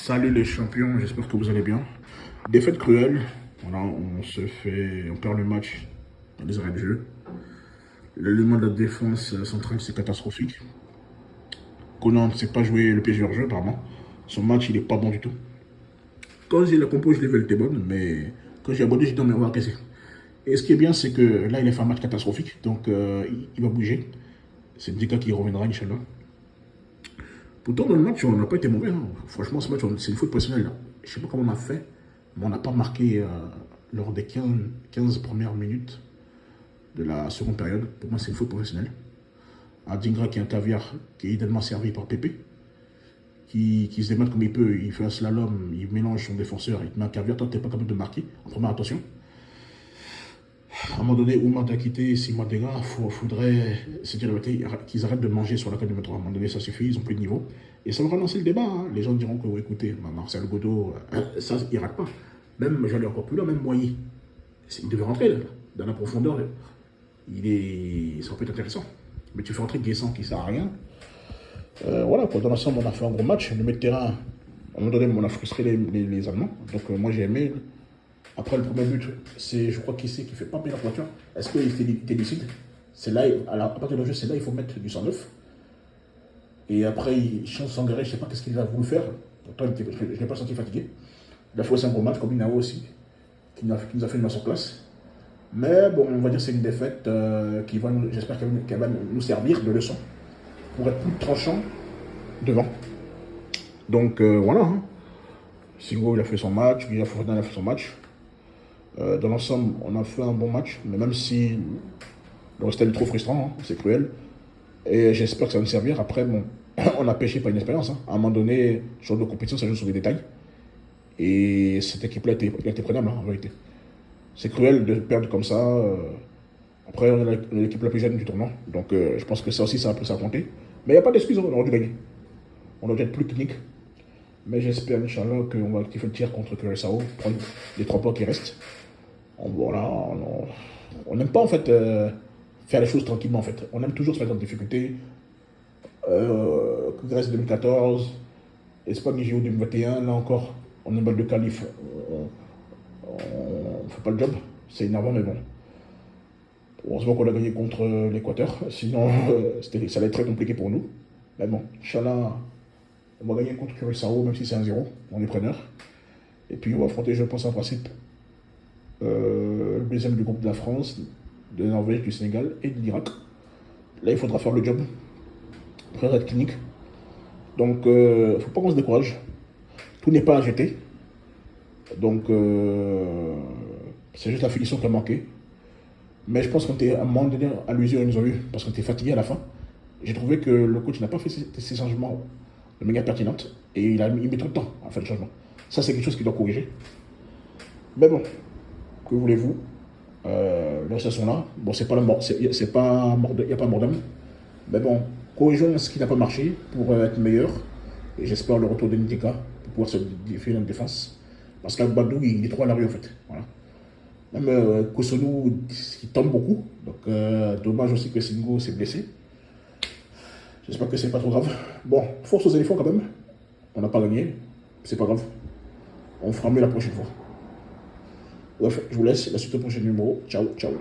Salut les champions, j'espère que vous allez bien. Défaite cruelle, voilà, on perd le match dans les arrêts de jeu. L'élément de la défense centrale, c'est catastrophique. Conan ne sait pas jouer le PSG hors jeu, apparemment. Son match, il est pas bon du tout. Quand j'ai la compo, je l'ai vu, elle était bonne, mais quand j'ai abonné, j'ai dit non, mais on va casser. Et ce qui est bien, c'est que là, il a fait un match catastrophique, donc il va bouger. C'est Dika qui reviendra, Inch'Allah. Pourtant, dans le match, on n'a pas été mauvais. Hein. Franchement, ce match, c'est une faute professionnelle. Je ne sais pas comment on a fait, mais on n'a pas marqué lors des 15 premières minutes de la seconde période. Pour moi, c'est une faute professionnelle. Adingra qui est un caviar, qui est idéalement servi par Pépé, qui se démène comme il peut. Il fait un slalom, il mélange son défenseur, il te met un caviar. Toi, tu n'es pas capable de marquer. En première attention. À un moment donné, Oumar t'a quitté, Simon Dega, il faudrait qu'ils arrêtent de manger sur la canne de métro. À un moment donné, ça suffit, ils n'ont plus de niveau. Et ça va relancer le débat. Hein. Les gens diront que, oui, écoutez, Marcel Godot, ça, il ne rate pas. Même, j'allais encore plus loin, même Moyer. Il devait rentrer là, dans la profondeur. Ça peut être intéressant. Mais tu fais rentrer Guessant qui ne sert à rien. Voilà, quoi. Dans l'ensemble, on a fait un gros match. Le milieu de terrain, à un moment donné, on a frustré les Allemands. Donc, moi, j'ai aimé. Après, le premier but, c'est, je crois, qui fait pas bien la voiture. Est-ce qu'il était lucide? C'est là, à partir du jeu, c'est là il faut mettre du 109. Et après, il change Sangaré, je ne sais pas qu'est-ce qu'il a voulu faire. Pourtant, je ne l'ai pas senti fatigué. Il a fait aussi un gros match, comme Inao aussi, qui nous a fait une masterclass. Mais bon, on va dire que c'est une défaite j'espère qu'elle va nous servir de leçon pour être plus tranchant devant. Donc voilà. Hein. Singo, il a fait son match, Guillaume Fofana a fait son match. Dans l'ensemble, on a fait un bon match, mais même si le reste est trop frustrant, hein, c'est cruel. Et j'espère que ça va nous servir. Après, bon, on a pêché par inexpérience. Hein. À un moment donné, sur de compétition, ça joue sur des détails. Et cette équipe-là a été prenable, hein, en vérité. C'est cruel de perdre comme ça. Après, on est l'équipe la plus jeune du tournoi. Donc, je pense que ça aussi, ça a compté. Mais il n'y a pas d'excuse, on aurait dû gagner. On aurait dû être plus clinique. Mais j'espère, Inch'Allah, qu'on va activer le tir contre Curaçao, prendre les 3 points qui restent. Voilà, on n'aime pas en fait faire les choses tranquillement en fait. On aime toujours se mettre en difficulté. Grèce 2014, Espagne JO 2021, là encore, on est une balle de qualif. On ne fait pas le job, c'est énervant mais bon. Heureusement qu'on a gagné contre l'Équateur, sinon ça allait être très compliqué pour nous. Mais bon, Inch'Allah, on va gagner contre Curaçao, même si c'est 1-0, on est preneur. Et puis on va affronter, je pense, en principe, le deuxième du groupe de la France, de la Norvège, du Sénégal et de l'Irak. Là, il faudra faire le job. Après, être clinique. Donc, il ne faut pas qu'on se décourage. Tout n'est pas à jeter. Donc, c'est juste la finition qui a manqué. Mais je pense qu'on était à un moment donné à l'usure, ils nous ont eu parce qu'on était fatigué à la fin. J'ai trouvé que le coach n'a pas fait ses changements de manière pertinente et il met trop de temps à faire le changement. Ça, c'est quelque chose qu'il doit corriger. Mais bon, que voulez-vous? Les choses sont là. Bon, il n'y a pas mort d'homme. Mais bon, corrigeons ce qui n'a pas marché pour être meilleur. Et j'espère le retour de Ndika pour pouvoir se défier dans la défense. Parce qu'Albadou, il est trop à l'arrière en fait. Voilà. Même Kosonou, il tombe beaucoup. Donc, dommage aussi que Singo s'est blessé. J'espère que c'est pas trop grave. Bon, force aux éléphants quand même. On n'a pas gagné. C'est pas grave. On fera mieux la prochaine fois. Bref, je vous laisse. La suite au prochain numéro. Ciao, ciao.